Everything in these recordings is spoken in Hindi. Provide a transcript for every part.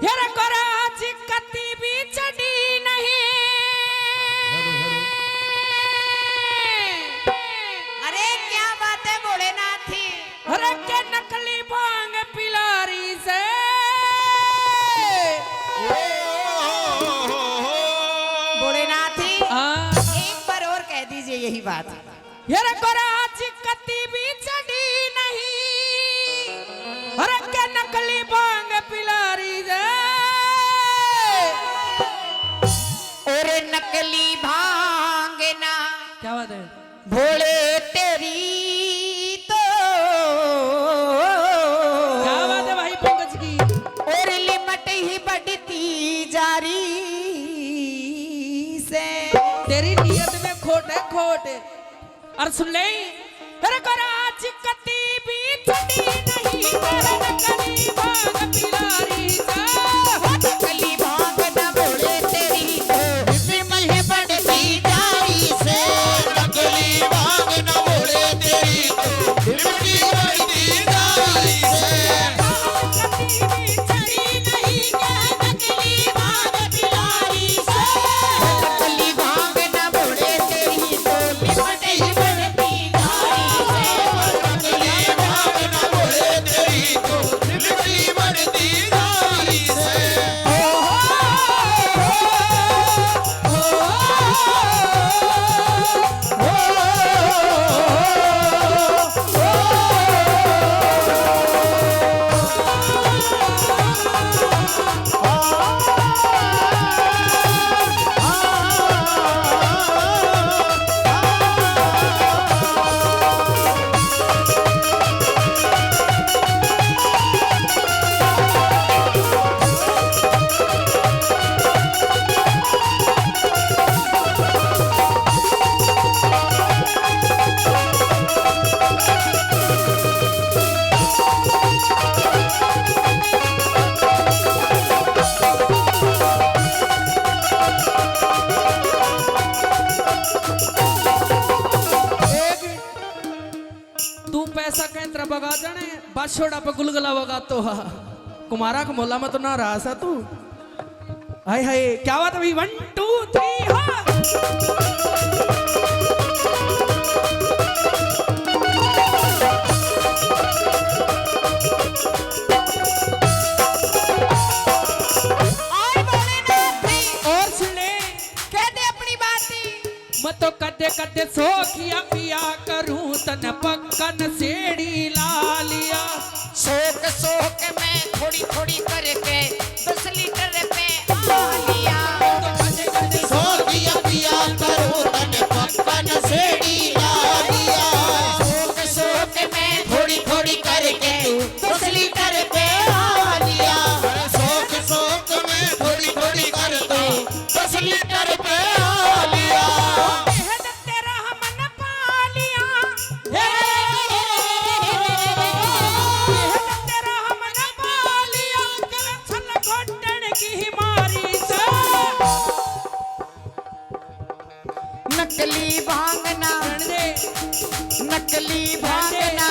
यार कराच कती भी चढ़ी नहीं। अरे क्या बात है भोलेनाथ थी। अरे के नकली भांग पिलारी से भोलेनाथ थी। हाँ। एक बार और कह दीजिए यही बात। यार कराच कती भी चढ़ी नहीं। अरे के नकली भांग पिलारी से और नकली भांग ना क्या बात है भोले तेरी तो क्या बात है भाई पंकज की। और लिमट ही बढ़ती जा रही से। तेरी नियत में खोट है खोट। और सुन ले अरे कराच कती भी चढ़ी नहीं। तेरे नकली भांग पिलारी से नकली भांग ना भोले तेरी तो लिमट ही बढ़ती जा रही से। नकली भांग न भोले तेरी तो लिमटी बढ़ती जा रही से। कती भी चढ़ी नहीं। के नकली भांग पिलारी से नकली भांग ना भोले तेरी तो लिमट ही बढ़ती जा रही से। नकली भांग न भोले तेरी तो लिमटी बढ़ती जा रही से। तू पैसा केंद्र बगा जाने बाछोड़ा पे गुलगुला बगा तो हा कुमारा का मोला में तो ना रहा सा तू। हाय हाय क्या बात है भाई 1 2 3 हाँ। और भोलेनाथ थी। और सुन ले कह दे अपनी बात ही। मैं तो कदे कदे सोखिया पिया करूं तन पक्कन सेड़ी ला लिया। शोक शोक में थोड़ी थोड़ी करके 10 लीटर पे आ लिया। तो कदे कदे सो दिया पिया करो तन पक्कन सेड़ी ला दिया। शोक शोक में थोड़ी थोड़ी करके 10 लीटर पे आ लिया। शौक शौक में थोड़ी थोड़ी कर तो 10 लीटर पे आ लिया। हेद तेरा हमन पा लिया। हेद तेरा हमन पा लिया। कर छल घोटन की मारी से नकली भांगना नकली भांगना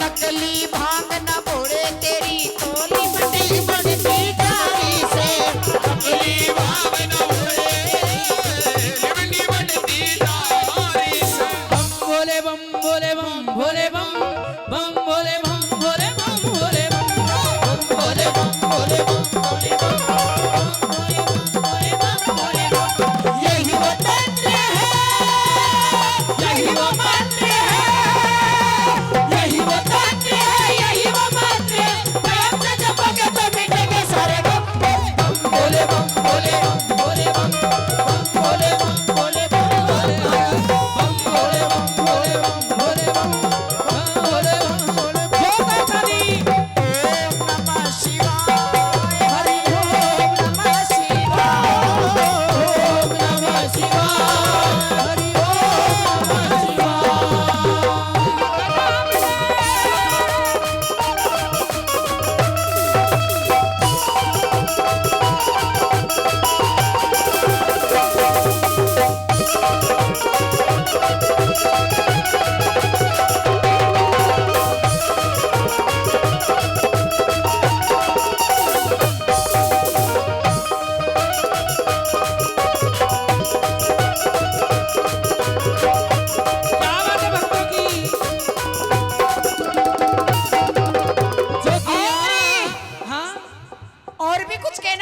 नकली भांगना भोले तेरी तो लिमटी बढ़ती जा रही से। नकली भांग न भोले लिमटी बढ़ती जा रही से। बम भोले बम भोले बम भोले बम बम भोले बम भोले बम भोले बम बम भोले बम भोले बम भोले बम भोले बम भोले बम। यही वो तंत्र है, यही वो मंत्र है।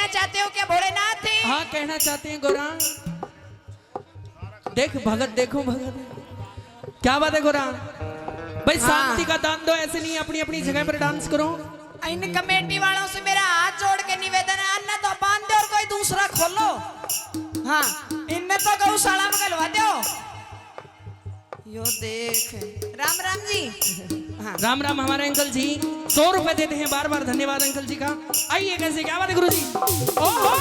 कहना चाहते हो क्या भोलेनाथ? हाँ कहना चाहते हैं गोरा। देख भगत, देखो भगत, क्या बात है गोरा भाई। शांति का दान दो, ऐसे नहीं अपनी अपनी जगह पर डांस करो। इन कमेटी वालों से मेरा हाथ जोड़ के निवेदन है, अन्ना तो बांध दो और कोई दूसरा खोलो। हाँ इनने तो गौशाला में गलवा दो। यो देख, राम राम जी। हाँ राम राम हमारे अंकल जी, 100 रुपए देते हैं, बार बार धन्यवाद अंकल जी का। आइए कैसे, क्या बात है गुरु जी। ओहो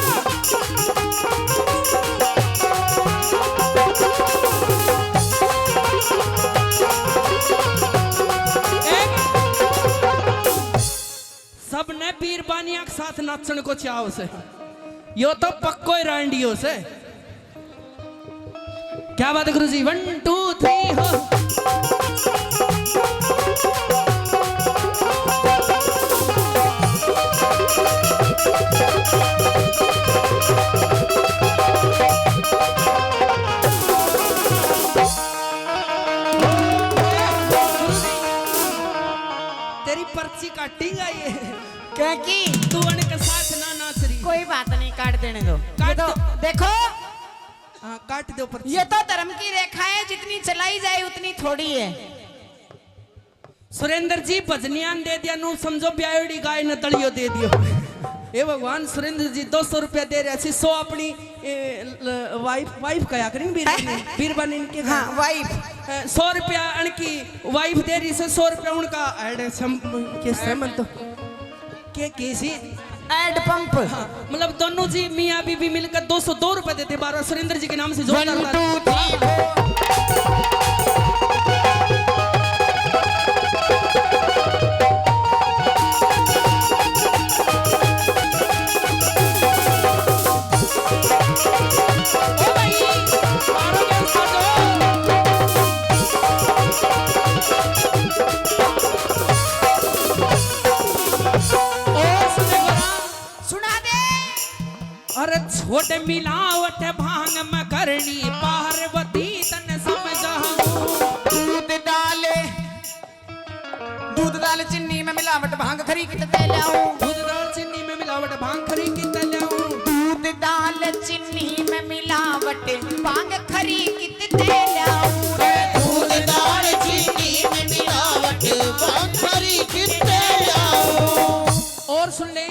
सबने पीर बानिया के साथ नाचन को चाव से, यो तो पक्को रांडियो से। क्या बात है गुरु जी। 1 2 3 हो। तेरी पर्ची काटेगा ये, क्योंकि तू उनके साथ ना नाच रही। कोई बात नहीं, काट देने दो। काट ये तो दो। देखो, हाँ काट दो पर्ची। ये तो धर्म की रेखा है, जितनी चलाई जाए उतनी थोड़ी है। सुरेंद्र जी भजनियान दे दिया, नू समझो ब्यायोड़ी गाय न तलियो दे दियो। हे भगवान, सुरेंद्र जी 200 रुपया दे रहे थे, 100 अपनी वाइफ कया करें बीरबानी इनके। हाँ वाइफ 100 रुपया उनकी वाइफ दे रही से, 100 रुपया उनका ऐड तो के कैसी एड पंप। हाँ, मतलब दोनों जी मियाँ बीबी मिलकर 202 रुपए देते, बार बार सुरेंद्र जी के नाम से जोरदार 1 2 3 ओ भाई, मारो क्या उसको तो। ओ सुने गोरा, सुना दे। अरे छोटे मिलावट भांग में करनी, पार्वती तन समझाऊं। दूध डाले चीनी में मिलावट भांग खरी कितने लाऊं। दूध दाल चीनी में मिलावट भांग खरी कितने लाऊं। दूध डाल चीनी में मिलावट भांग खरी कितने लाऊं। दूध दाल चीनी में मिलावट बखरी कितने लाऊं। और सुन ले,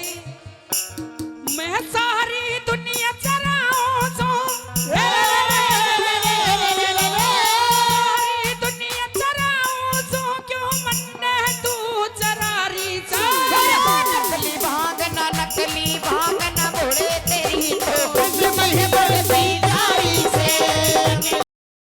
मैं सारी